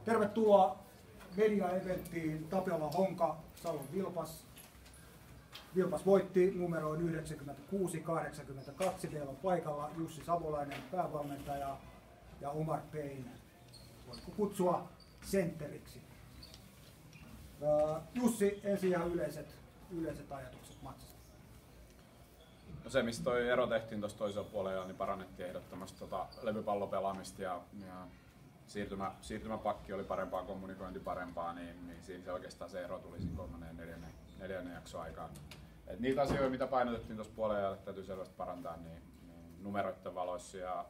Tervetuloa media-eventtiin Tapiola Honka, Salon Vilpas. Vilpas voitti numeroin 96-82. Meillä on paikalla Jussi Savolainen, päävalmentaja, ja Omar Payne. Voitko kutsua sentteriksi? Jussi, ensin ihan yleiset ajatukset matsista. No se, mistä toi ero tehtiin tuossa toisella puolella, niin parannettiin ehdottomasti levypallopelaamista ja siirtymäpakki oli parempaa, kommunikointi parempaa, niin siinä se oikeastaan se ero tuli siinä kolmannen ja neljännen jakson aikaan. Et niitä asioita, mitä painotettiin tuossa puolella, täytyy selvästi parantaa, niin numeroiden valoissa ja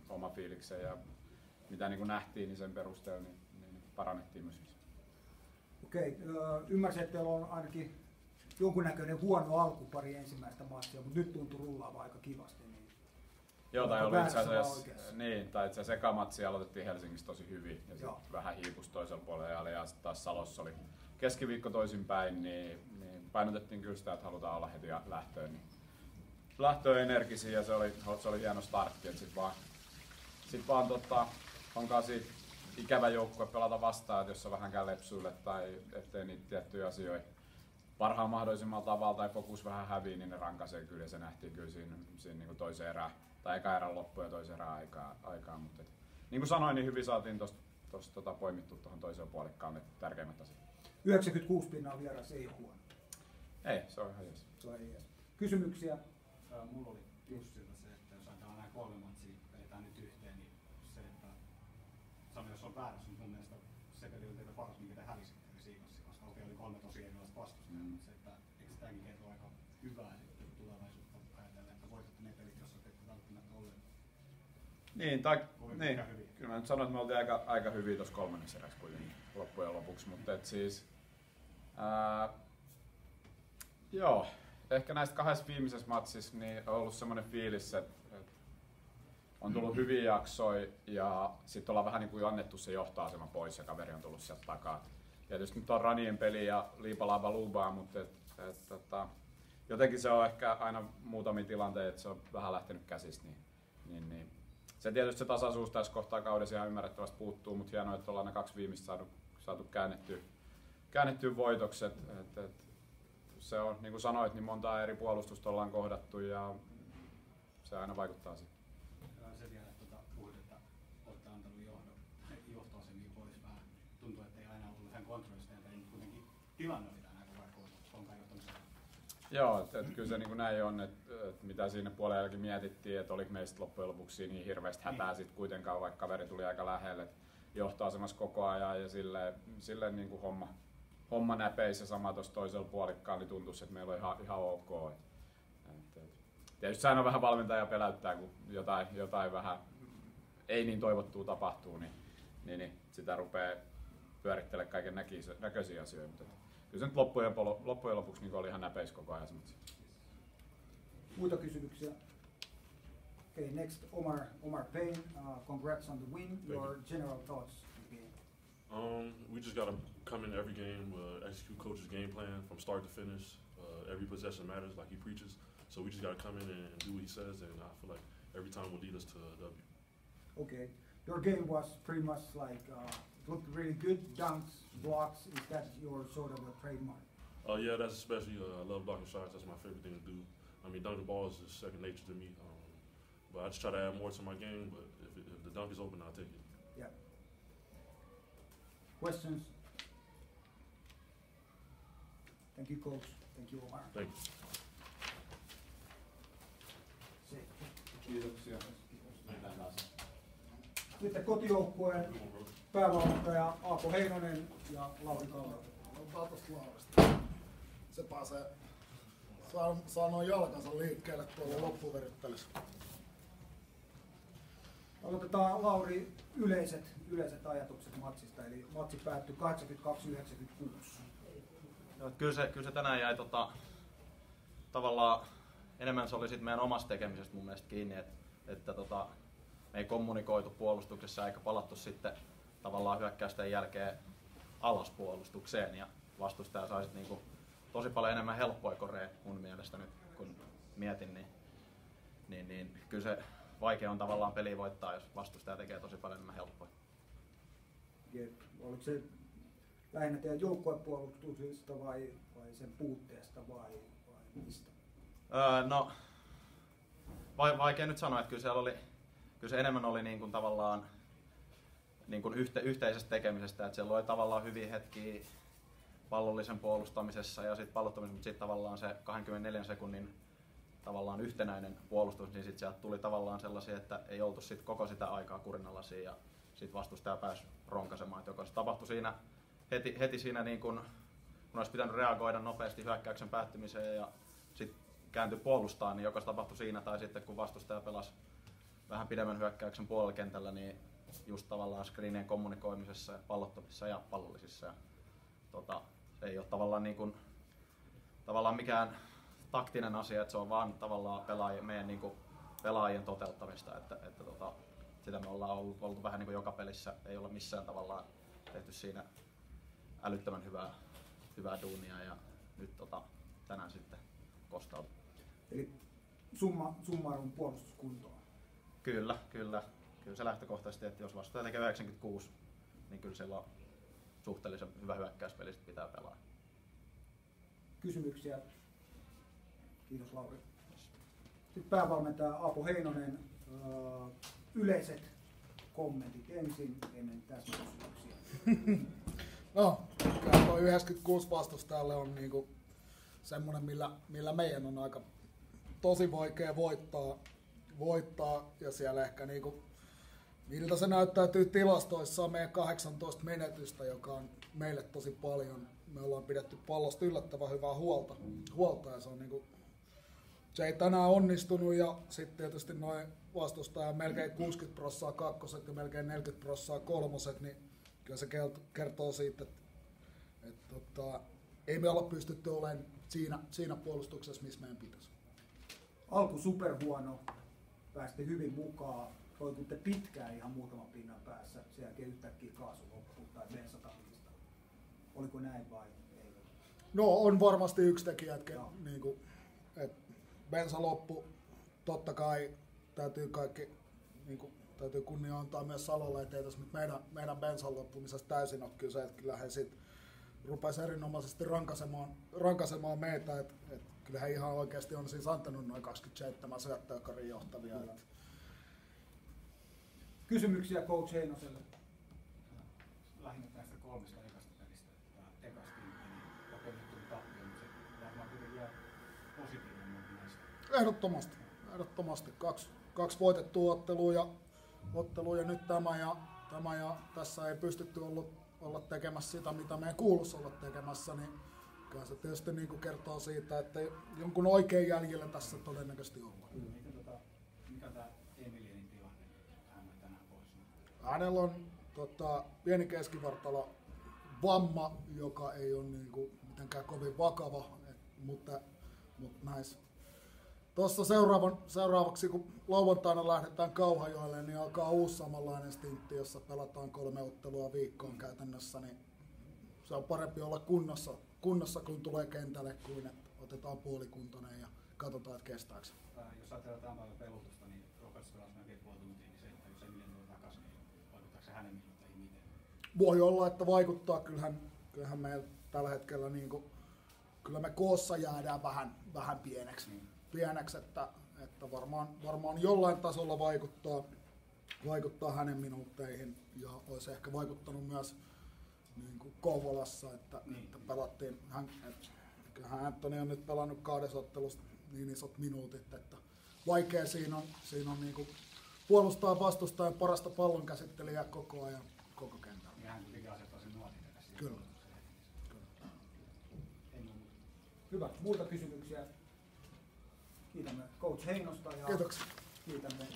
oma fiiliksen ja mitä niin kuin nähtiin, niin sen perusteella niin parannettiin myös. Okei, ymmärsin, että teillä on ainakin jonkunnäköinen huono alkupari ensimmäistä matsia, mutta nyt tuntuu rullaamaan aika kivasti. Niin joo, tai oli itse asiassa, itse asiassa eka matsi aloitettiin Helsingissä tosi hyvin ja sitten vähän hiipusi toisella puolella ja sitten taas Salossa oli keskiviikko toisinpäin, niin painotettiin kyllä sitä, että halutaan olla heti lähtöön. Niin lähtöön energisiä ja se oli hieno startti, että sit vaan onkaan siitä ikävä joukkue pelata vastaan, että jos on vähänkään lepsuille tai ettei niitä tiettyjä asioita parhaan mahdollisimman tavalla tai fokus vähän hävii, niin ne rankaisee kyllä ja se nähtiin kyllä siinä niin toisen erään tai eka erän loppuun ja toisen erään aikaan. Mutta niin kuin sanoin, niin hyvin saatiin tuosta poimittu tuohon toiseen puolikkaan ne tärkeimmät asiat. 96 pinnaa vieras ei huono. Ei, se on ihan jees. Kysymyksiä? Mulla oli Jussilta se, että jos ajatellaan nämä 3 matsia, vedetään nyt yhteen, niin se, että sano jos on väärässä, mutta mun mielestä se peli oli teitä paras, minkä te hävisitte Risiikassa, koska oli 3 tosi erilaista vastustajaa, mutta se, että eikö tämäkin kertoo aika hyvää sitten tulevaisuutta ajatellen, että voitatte ne pelit, jos olette välttämättä olleet. Niin, kyllä mä nyt sanoin, että me oltiin aika hyviä tuossa kolmannessa erässä kuitenkin loppujen lopuksi, mutta et siis joo, ehkä näistä 2 viimeisessä matsissa niin on ollut semmoinen fiilis, että on tullut hyviä jaksoja ja sitten ollaan vähän niin kuin annettu se johtoasema pois ja kaveri on tullut sieltä takaa. Tietysti nyt on Ranien peli ja liipalaava luubaa, mutta jotenkin se on ehkä aina muutamia tilanteita, että se on vähän lähtenyt käsistä. Niin. Se tietysti se tasaisuus tässä kohtaa kaudessa ihan ymmärrettävästi puuttuu, mutta hienoa, että ollaan ne 2 viimeistä saatu käännettyä voitoksi. Se on, niin kuin sanoit, niin montaa eri puolustusta ollaan kohdattu ja se aina vaikuttaa siihen. Se vielä, että puhuit, että olette antanut johtoasemia pois vähän. Tuntuu, että ei aina ollut ihan kontrollista, ja kuitenkin tilanne oli tänään koko ajan Honkan johtamisella. Joo, kyllä se niin näin on, että mitä siinä puolellakin mietittiin, että oliko meistä loppujen lopuksi niin hirveästi hätää sitten kuitenkaan, vaikka kaveri tuli aika lähelle johtoasemassa koko ajan ja silleen niin kuin homma näpeisi ja sama tuossa toisella puolikkaalla, niin tuntuisi, että meillä on ihan ok. Tietysti se aina vähän valmentaja peläyttää, kun jotain vähän ei niin toivottua tapahtuu, niin sitä rupeaa pyörittelemään kaiken näköisiä asioita. Mutta kyllä se nyt loppujen lopuksi niin oli ihan näpeisi koko ajan. Muita kysymyksiä? Okay, next Omar Payne. Congrats on the win. Your general thoughts on the game? We just gotta come in every game, execute coach's game plan from start to finish. Every possession matters, like he preaches. So we just gotta come in and do what he says, and I feel like every time will lead us to a W. Okay, your game was pretty much like it looked really good. Dunks, blocks. Is that your sort of a trademark? Yeah, that's especially. I love blocking shots. That's my favorite thing to do. I mean, dunking balls is second nature to me. But I just try to add more to my game. But if the dunk is open, I'll take it. Yeah. Questions? Thank you, coach. Thank you, Omar. Thank you. Kiitoksia. Sitten kotijoukkueen päävalmentaja Aapo Heinonen ja Lauri Kallio. Otetaan tuosta Laurista. Se pääsee saa jalkansa liikkeelle tuolla loppuveryttelyssä. Aloitetaan Lauri yleiset ajatukset matsista, eli matsi päättyi 82-96. No, kyllä se tänään jäi tavallaan enemmän se oli sit meidän omasta tekemisestä mun mielestä kiinni, että me ei kommunikoitu puolustuksessa eikä palattu sitten tavallaan hyökkäysten jälkeen alaspuolustukseen ja vastustaja sai sit niinku tosi paljon enemmän helppoja koreja mun mielestä nyt kun mietin, niin kyllä se vaikea on tavallaan peli voittaa, jos vastustaja tekee tosi paljon enemmän helppoja. Oliko se lähinnä teidän joukkuepuolustuksesta vai sen puutteesta vai mistä? No, vaikea nyt sanoa, että kyllä se enemmän oli niin kuin tavallaan niin kuin yhteisestä tekemisestä, että siellä oli tavallaan hyviä hetkiä pallollisen puolustamisessa ja sitten pallottamisessa, mutta sitten tavallaan se 24 sekunnin tavallaan yhtenäinen puolustus, niin sitten sieltä tuli tavallaan sellaisia, että ei oltu sit koko sitä aikaa kurinalaisia ja sitten vastustaja pääsi ronkaisemaan, että joko se tapahtui siinä heti siinä niin kun olisi pitänyt reagoida nopeasti hyökkäyksen päättymiseen ja sitten kääntyi puolustaa, niin joko se tapahtui siinä tai sitten kun vastustaja pelasi vähän pidemmän hyökkäyksen puolella kentällä, niin just tavallaan screenien kommunikoimisessa ja pallottamisessa ja pallollisissa. Ja, se ei ole tavallaan, niin kuin, tavallaan mikään taktinen asia, että se on vaan tavallaan meidän niin kuin pelaajien toteuttamista, että sitä me ollaan oltu vähän niin kuin joka pelissä, ei olla missään tavallaan tehty siinä älyttömän hyvää duunia ja nyt tänään sitten kostautui. Eli summarum puolustuskuntoon. Kyllä se lähtökohtaisesti, että jos vastustaja tekee 96, niin kyllä siellä on suhteellisen hyvä hyökkäyspeli, pitää pelaa. Kysymyksiä? Kiitos Lauri. Sitten päävalmentaja Aapo Heinonen, yleiset kommentit ensin ennen täsmäkysymyksiä. No, kyllä tuo 96 vastustajalle on niinku semmoinen, millä meidän on aika tosi vaikea voittaa ja siellä ehkä niinku, miltä se näyttäytyy tilastoissa on meidän 18 menetystä, joka on meille tosi paljon. Me ollaan pidetty pallosta yllättävän hyvää huolta ja se on niinku, se ei tänään onnistunut ja sitten tietysti noin vastustajan melkein 60% kakkoset ja melkein 40% kolmoset, niin kyllä se kertoo siitä, että ei me olla pystytty olemaan siinä puolustuksessa, missä meidän pitäisi. Alku superhuono, päästi hyvin mukaan, toikutte pitkään ihan muutaman pinnan päässä, sen jälkeen yhtäkkiä kaasu loppu tai bensatamista. Oliko näin vai ei? No on varmasti yksi tekijä, että bensa loppu, totta kai täytyy täytyy kunnia antaa myös Salolle, ettei tässä nyt meidän bensan loppumisesta täysin ole kyse, että kyllä he sitten rupesi erinomaisesti rankaisemaan meitä, että kyllä he ihan oikeasti on siis antanut noin 27 syöttöökarin johtavia. Kysymyksiä coach Heinoselle? Lähinnä tästä 3 ekasta pelistä. Ekasti meni rakennettuun tappioon, mutta se varmaan kuitenkin jää positiivinen muuta näistä. Ehdottomasti. Kaksi voitettua ottelua ja nyt tämä ja tässä ei pystytty olla tekemässä sitä, mitä meidän kuuluisi olla tekemässä, niin kyllä se tietysti niin kuin kertoo siitä, että jonkun oikein jäljellä tässä todennäköisesti ollaan. Mikä on tämä Emilienin tilanne? Hän on tänään pois. Hänellä on pieni keskivartalo vamma, joka ei ole niin kuin mitenkään kovin vakava, mutta näissä. Tuossa seuraavaksi, kun lauantaina lähdetään Kauhajoelle, niin alkaa uusi samanlainen stintti, jossa pelataan 3 ottelua viikkoon käytännössä, niin se on parempi olla kunnossa kun tulee kentälle, kuin että otetaan puolikuntoinen ja katsotaan, että kestääkö se. Jos ajatellaan tämän päivän pelutusta, niin Roberts pelasi melkein puoli tuntia, niin se, että jos Emilien tulee takaisin, niin vaikuttaako se hänen minuutteihin miten? Voi olla, että vaikuttaa. Kyllähän meillä tällä hetkellä kyllä me koossa jäädään vähän pieneksi, että varmaan jollain tasolla vaikuttaa hänen minuutteihin ja olisi ehkä vaikuttanut myös niin kuin Kouvolassa, että pelattiin. Kyllähän Anthony on nyt pelannut 2 ottelusta niin isot minuutit, että vaikea siinä on niin kuin puolustaa vastustajan parasta pallonkäsittelijää koko ajan koko kentällä. Ja hän kuitenkin asettaa sen nuotin tässä. Kyllä. Hyvä. Muita kysymyksiä? Kiitämme coach Heinosta ja Kiitoksia. kiitämme